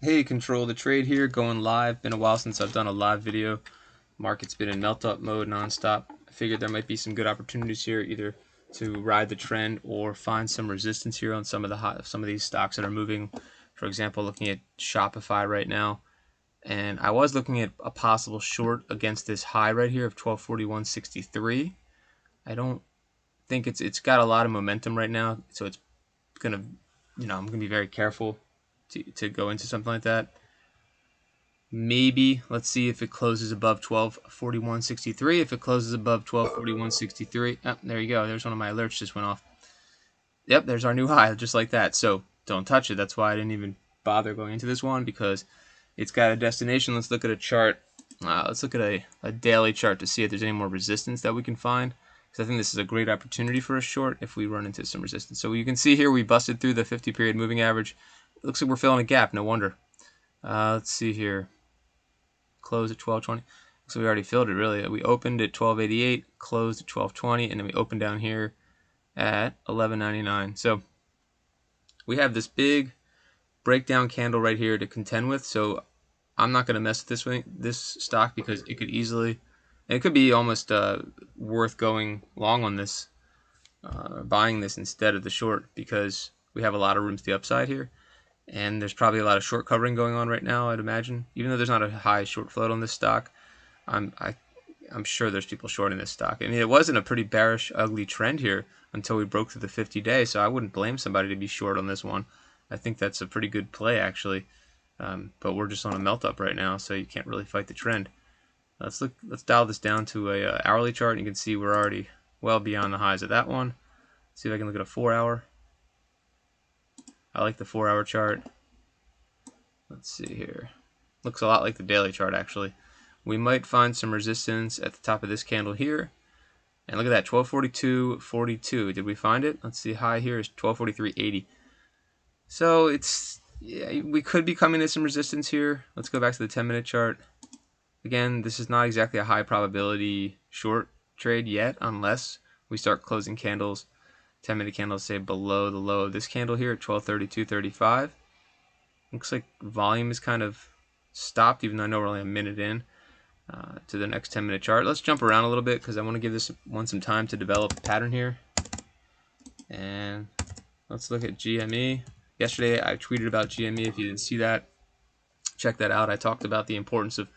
Hey, control the trade here, going live. Been a while since I've done a live video. Market's been in melt up mode nonstop. I figured there might be some good opportunities here, either to ride the trend or find some resistance here on some of these stocks that are moving. For example, looking at Shopify right now, and I was looking at a possible short against this high right here of 1241.63. I don't think it's got a lot of momentum right now, so it's gonna, I'm gonna be very careful to go into something like that. Maybe let's see if it closes above 1241.63. If it closes above 1241.63, oh, there you go. There's one of my alerts just went off. Yep, there's our new high, just like that. So don't touch it. That's why I didn't even bother going into this one, because it's got a destination. Let's look at a chart. Let's look at a daily chart to see if there's any more resistance that we can find, because I think this is a great opportunity for a short if we run into some resistance. So you can see here we busted through the 50-period moving average. It looks like we're filling a gap. No wonder. Let's see here. Close at 1220. So we already filled it, really. We opened at 1288, closed at 1220, and then we opened down here at 1199. So we have this big breakdown candle right here to contend with. So I'm not going to mess with this stock, because it could easily, and it could be almost worth going long on this, buying this instead of the short, because we have a lot of room to the upside here. And there's probably a lot of short covering going on right now, I'd imagine. Even though there's not a high short float on this stock, I'm sure there's people shorting this stock. I mean, it wasn't a pretty bearish, ugly trend here until we broke through the 50-day, so I wouldn't blame somebody to be short on this one. I think that's a pretty good play, actually. But we're just on a melt up right now, so you can't really fight the trend. Let's dial this down to a hourly chart, and you can see we're already well beyond the highs of that one. Let's see if I can look at a 4-hour. I like the 4-hour chart. Let's see here. Looks a lot like the daily chart, actually. We might find some resistance at the top of this candle here. And look at that, 1242.42. Did we find it? Let's see, high here is 1243.80. So we could be coming to some resistance here. Let's go back to the 10-minute chart. Again, this is not exactly a high probability short trade yet, unless we start closing candles, 10-minute candles, say below the low of this candle here at 1232.35. Looks like volume is kind of stopped, even though I know we're only a minute in to the next 10-minute chart. Let's jump around a little bit, because I want to give this one some time to develop a pattern here. And let's look at GME. Yesterday I tweeted about GME. If you didn't see that, check that out. I talked about the importance of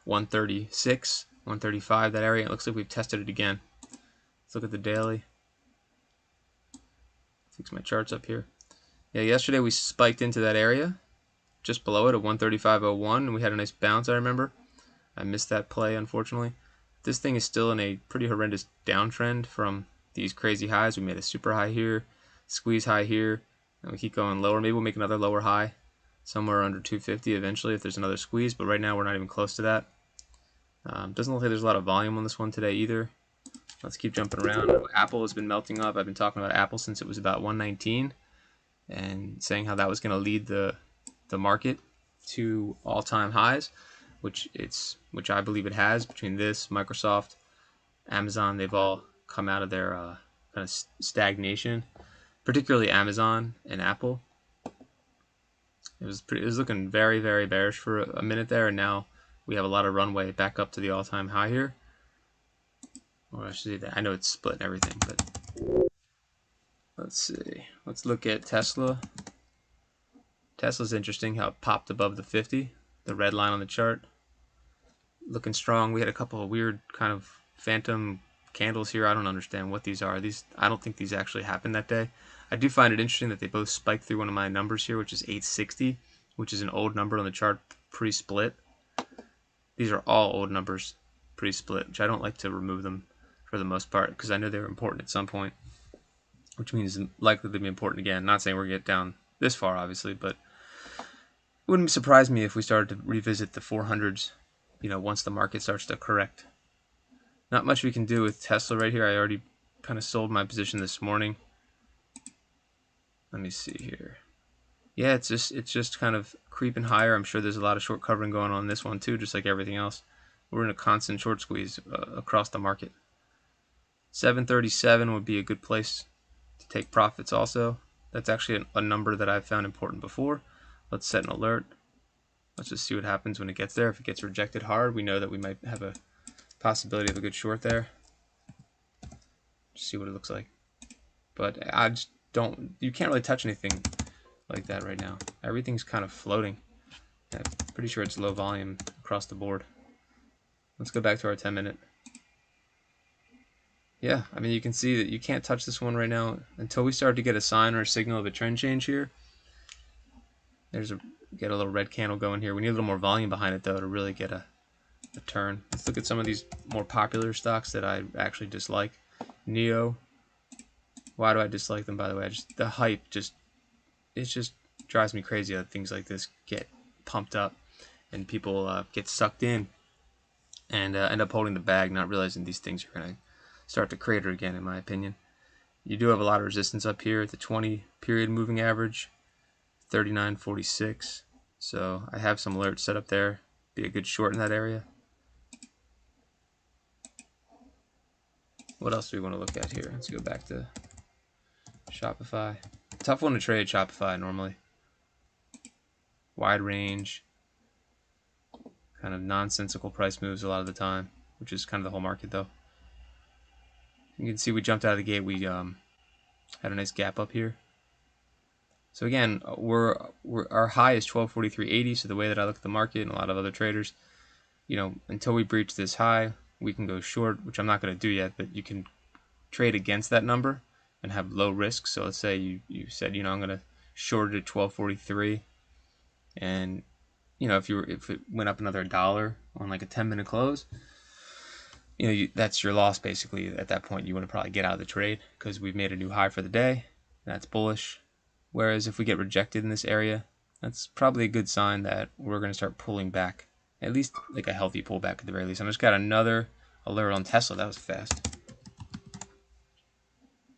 136, 135, that area. It looks like we've tested it again. Let's look at the daily. Fix my charts up here. Yeah, yesterday we spiked into that area, just below it at 135.01, and we had a nice bounce, I remember. I missed that play, unfortunately. This thing is still in a pretty horrendous downtrend from these crazy highs. We made a super high here, squeeze high here, and we keep going lower. Maybe we'll make another lower high somewhere under 250 eventually if there's another squeeze, but right now we're not even close to that. Doesn't look like there's a lot of volume on this one today either. Let's keep jumping around. Apple has been melting up. I've been talking about Apple since it was about 119 and saying how that was going to lead the market to all-time highs, which I believe it has. Between this, Microsoft, Amazon, they've all come out of their kind of stagnation, particularly Amazon and Apple. It was looking very, very bearish for a minute there, and now we have a lot of runway back up to the all-time high here. Or I should say that I know it's split and everything, but let's see. Let's look at Tesla. Tesla's interesting how it popped above the 50, the red line on the chart. Looking strong. We had a couple of weird kind of phantom candles here. I don't understand what these are. I don't think these actually happened that day. I do find it interesting that they both spiked through one of my numbers here, which is 860, which is an old number on the chart pre-split. These are all old numbers pre-split, which I don't like to remove them for the most part, because I know they were important at some point, which means it's likely to be important again. Not saying we're going to get down this far, obviously, but it wouldn't surprise me if we started to revisit the 400s, once the market starts to correct. Not much we can do with Tesla right here. I already kind of sold my position this morning. Let me see here. Yeah, it's just kind of creeping higher. I'm sure there's a lot of short covering going on in this one too, just like everything else. We're in a constant short squeeze across the market. 737 would be a good place to take profits also. That's actually a number that I've found important before. Let's set an alert. Let's just see what happens when it gets there. If it gets rejected hard, we know that we might have a possibility of a good short there. Just see what it looks like. But I just don't, you can't really touch anything like that right now. Everything's kind of floating. I'm pretty sure it's low volume across the board. Let's go back to our 10-minute. Yeah, I mean, you can see that you can't touch this one right now until we start to get a sign or a signal of a trend change here. Get a little red candle going here. We need a little more volume behind it though to really get a turn. Let's look at some of these more popular stocks that I actually dislike. Neo. Why do I dislike them, by the way? The hype it just drives me crazy that things like this get pumped up and people get sucked in and end up holding the bag, not realizing these things are going to start to crater again, in my opinion. You do have a lot of resistance up here at the 20 period moving average, 39.46. So I have some alerts set up there. Be a good short in that area. What else do we want to look at here? Let's go back to Shopify. Tough one to trade Shopify normally. Wide range. Kind of nonsensical price moves a lot of the time, which is kind of the whole market though. You can see we jumped out of the gate. We had a nice gap up here. So again, our high is 1243.80. So the way that I look at the market and a lot of other traders, you know, until we breach this high, we can go short, which I'm not going to do yet, but you can trade against that number and have low risk. So let's say you said, you know, I'm going to short it at 1243, and you know, if it went up another $1 on like a 10-minute close, you know, that's your loss basically. At that point, you want to probably get out of the trade because we've made a new high for the day. That's bullish. Whereas if we get rejected in this area, that's probably a good sign that we're going to start pulling back, at least like a healthy pullback at the very least. I just got another alert on Tesla. That was fast.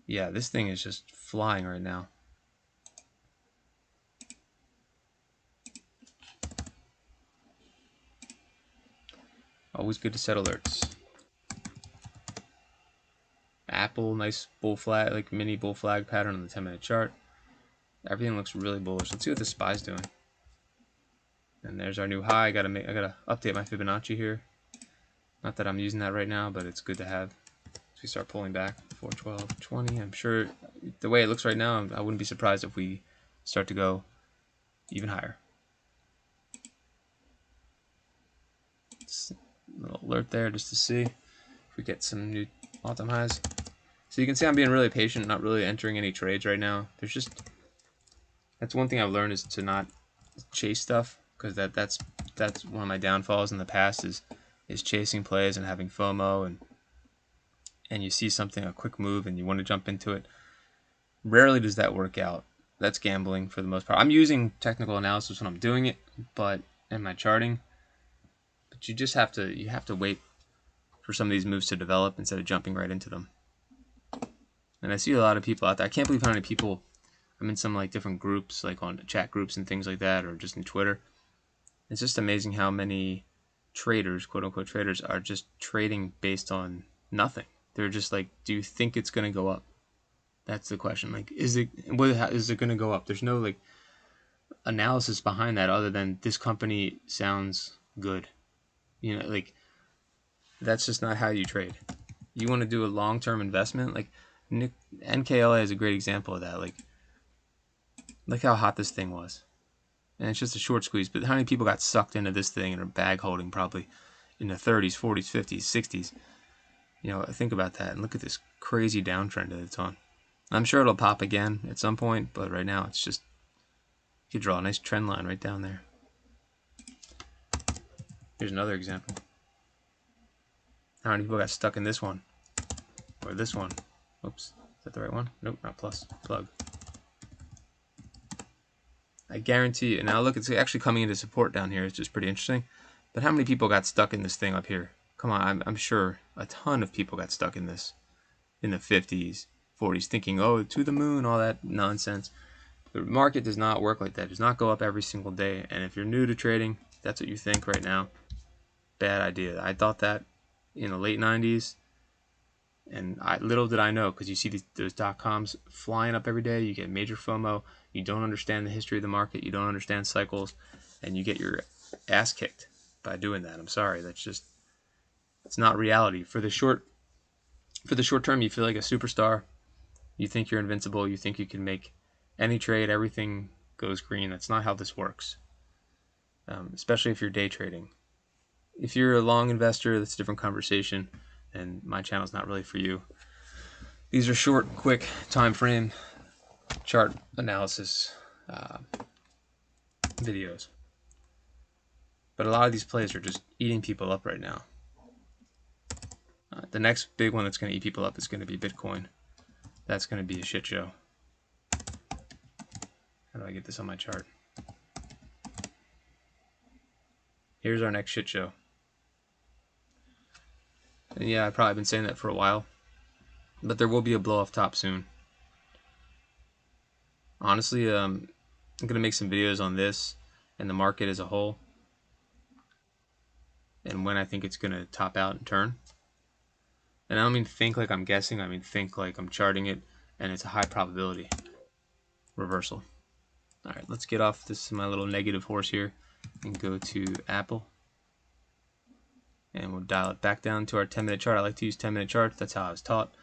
Yeah, this thing is just flying right now. Always good to set alerts. Apple, nice bull flag, like mini bull flag pattern on the 10-minute chart. Everything looks really bullish. Let's see what the SPY's doing. And there's our new high. I gotta update my Fibonacci here. Not that I'm using that right now, but it's good to have. As we start pulling back, 412.20. I'm sure the way it looks right now, I wouldn't be surprised if we start to go even higher. Just a little alert there just to see if we get some new all-time highs. So you can see I'm being really patient, not really entering any trades right now. That's one thing I've learned, is to not chase stuff, because that's one of my downfalls in the past is chasing plays and having FOMO, and you see something, a quick move, and you want to jump into it. Rarely does that work out. That's gambling for the most part. I'm using technical analysis when I'm doing it, but in my charting, but you have to wait for some of these moves to develop instead of jumping right into them. And I see a lot of people out there. I can't believe how many people, I'm in some like different groups, like on chat groups and things like that, or just in Twitter. It's just amazing how many traders, quote unquote traders, are just trading based on nothing. They're just like, do you think it's going to go up? That's the question. Like, is it going to go up? There's no like analysis behind that other than this company sounds good. You know, like, that's just not how you trade. You want to do a long-term investment. Like NKLA is a great example of that. Like, look how hot this thing was. And it's just a short squeeze. But how many people got sucked into this thing and are bag holding probably in the 30s, 40s, 50s, 60s? You know, think about that. And look at this crazy downtrend that it's on. I'm sure it'll pop again at some point, but right now it's just, you could draw a nice trend line right down there. Here's another example. How many people got stuck in this one? Or this one? Oops, is that the right one? Nope, not plus. Plug. I guarantee you, and now look, it's actually coming into support down here. It's just pretty interesting. But how many people got stuck in this thing up here? Come on, I'm sure a ton of people got stuck in this in the 50s, 40s, thinking, oh, to the moon, all that nonsense. The market does not work like that. It does not go up every single day. And if you're new to trading, that's what you think right now. Bad idea. I thought that in the late 90s, and little did I know, because you see those .coms flying up every day. You get major FOMO. You don't understand the history of the market. You don't understand cycles, and you get your ass kicked by doing that. I'm sorry. That's just, it's not reality. For the short term, you feel like a superstar. You think you're invincible. You think you can make any trade. Everything goes green. That's not how this works. Especially if you're day trading. If you're a long investor, that's a different conversation, and my channel's not really for you. These are short, quick time frame chart analysis videos. But a lot of these plays are just eating people up right now. The next big one that's going to eat people up is going to be Bitcoin. That's going to be a shit show. How do I get this on my chart? Here's our next shit show. And yeah, I've probably been saying that for a while, but there will be a blow off top soon. Honestly, I'm going to make some videos on this and the market as a whole, and when I think it's going to top out and turn. And I don't mean think like I'm guessing, I mean think like I'm charting it, and it's a high probability reversal. Alright, let's get off this, my little negative horse here, and go to Apple. And we'll dial it back down to our 10-minute chart. I like to use 10-minute charts. That's how I was taught.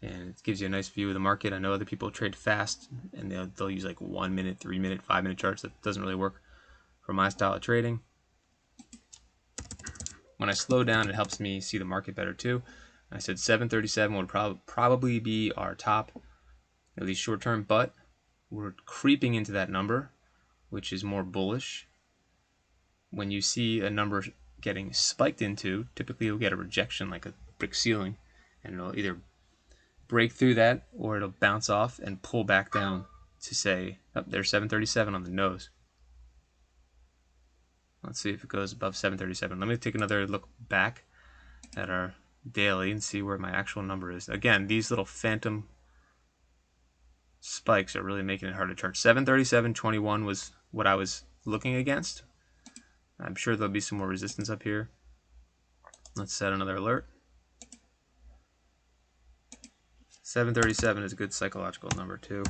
And it gives you a nice view of the market. I know other people trade fast, and they'll use like 1 minute, 3 minute, 5 minute charts. That doesn't really work for my style of trading. When I slow down, it helps me see the market better too. I said 737 would probably be our top, at least short term, but we're creeping into that number, which is more bullish. When you see a number getting spiked into, typically you'll get a rejection like a brick ceiling, and it'll either break through that or it'll bounce off and pull back down to say, oh, there's 737 on the nose. Let's see if it goes above 737. Let me take another look back at our daily and see where my actual number is. Again, these little phantom spikes are really making it hard to chart. 737.21 was what I was looking against. I'm sure there'll be some more resistance up here. Let's set another alert. 737 is a good psychological number too.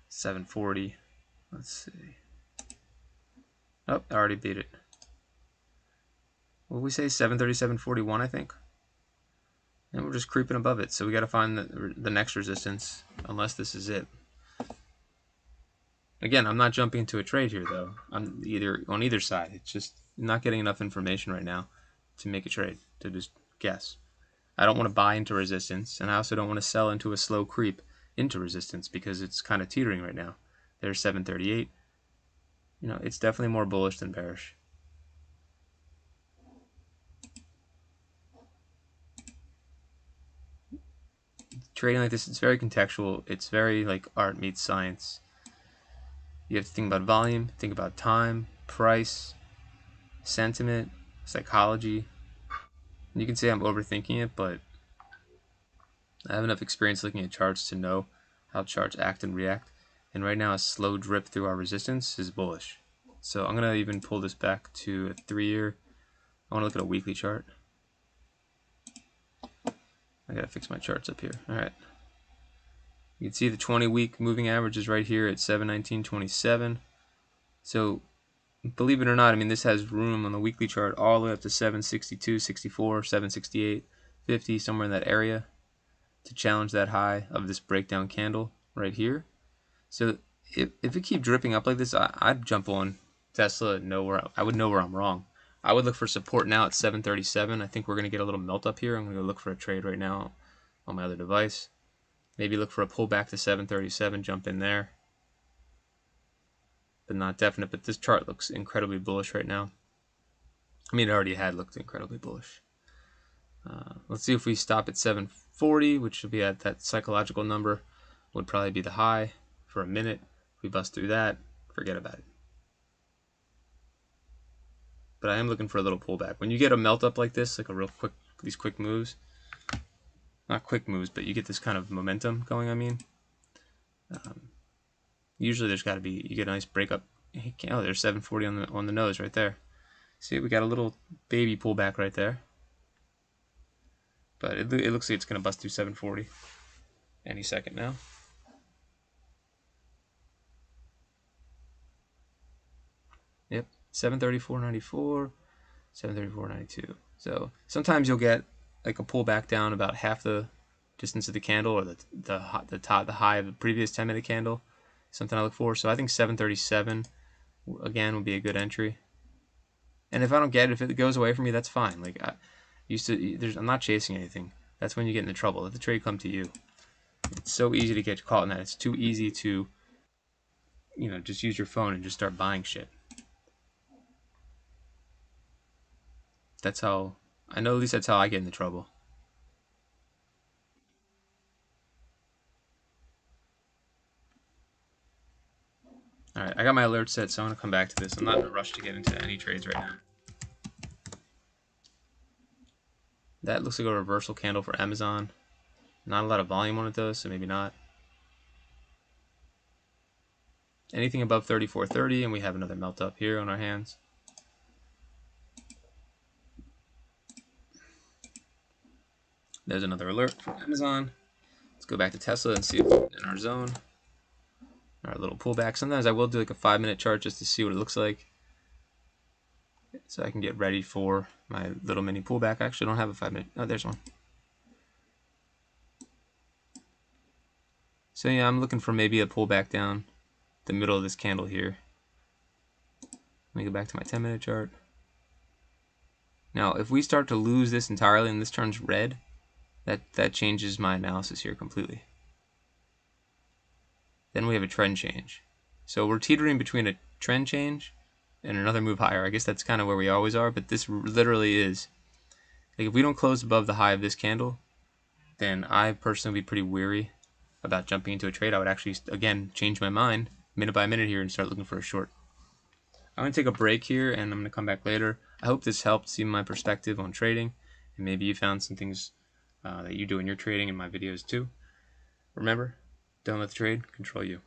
740. Let's see. Oh, I already beat it. What did we say? 737.41, I think. And we're just creeping above it. So we got to find the next resistance, unless this is it. Again, I'm not jumping into a trade here, though. I'm on either side. It's just not getting enough information right now to make a trade, to just guess. I don't want to buy into resistance, and I also don't want to sell into a slow creep into resistance because it's kind of teetering right now. There's 738. You know, it's definitely more bullish than bearish. Trading like this, it's very contextual. It's very like art meets science. You have to think about volume, think about time, price, sentiment, psychology. And you can say I'm overthinking it, but I have enough experience looking at charts to know how charts act and react. And right now, a slow drip through our resistance is bullish. So I'm going to even pull this back to a 3-year. I want to look at a weekly chart. I got to fix my charts up here. All right. You can see the 20-week moving average is right here at 719.27. So believe it or not, I mean, this has room on the weekly chart all the way up to 762, 64, 768, 50, somewhere in that area to challenge that high of this breakdown candle right here. So if it keep dripping up like this, I'd jump on Tesla and I would know where I'm wrong. I would look for support now at 737. I think we're going to get a little melt up here. I'm going to go look for a trade right now on my other device. Maybe look for a pullback to 737, jump in there. But not definite. But this chart looks incredibly bullish right now. I mean, it already had looked incredibly bullish. Let's see if we stop at 740, which should be at that psychological number. Would probably be the high for a minute. If we bust through that, forget about it. But I am looking for a little pullback. When you get a melt up like this, like a real quick, these quick moves, not quick moves, but you get this kind of momentum going, I mean, usually there's got to be, you get a nice breakup. Oh, there's 740 on the nose right there. See, we got a little baby pullback right there. But it looks like it's going to bust through 740 any second now. Yep, 734.94, 734.92. So sometimes you'll get like a pullback down about half the distance of the candle, or the high of the previous 10-minute candle. Something I look for. So I think 737 again would be a good entry. And if I don't get it, if it goes away from me, that's fine. Like I'm not chasing anything. That's when you get into trouble. Let the trade come to you. It's so easy to get caught in that. It's too easy to, just use your phone and just start buying shit. That's how, I know at least that's how I get into trouble. Alright, I got my alert set, so I'm going to come back to this. I'm not in a rush to get into any trades right now. That looks like a reversal candle for Amazon. Not a lot of volume on it though, so maybe not. Anything above 34.30, and we have another melt up here on our hands. There's another alert from Amazon. Let's go back to Tesla and see if we're in our zone. Our little pullback. Sometimes I will do like a 5-minute chart just to see what it looks like, so I can get ready for my little mini pullback. I actually don't have a 5-minute. Oh, there's one. So yeah, I'm looking for maybe a pullback down the middle of this candle here. Let me go back to my 10-minute chart. Now, if we start to lose this entirely and this turns red, that changes my analysis here completely. Then we have a trend change. So we're teetering between a trend change and another move higher. I guess that's kind of where we always are, but this literally is. Like, if we don't close above the high of this candle, then I personally would be pretty weary about jumping into a trade. I would actually, again, change my mind minute by minute here and start looking for a short. I'm going to take a break here, and I'm going to come back later. I hope this helped see my perspective on trading, and maybe you found some things that you do in your trading in my videos too. Remember, don't let the trade control you.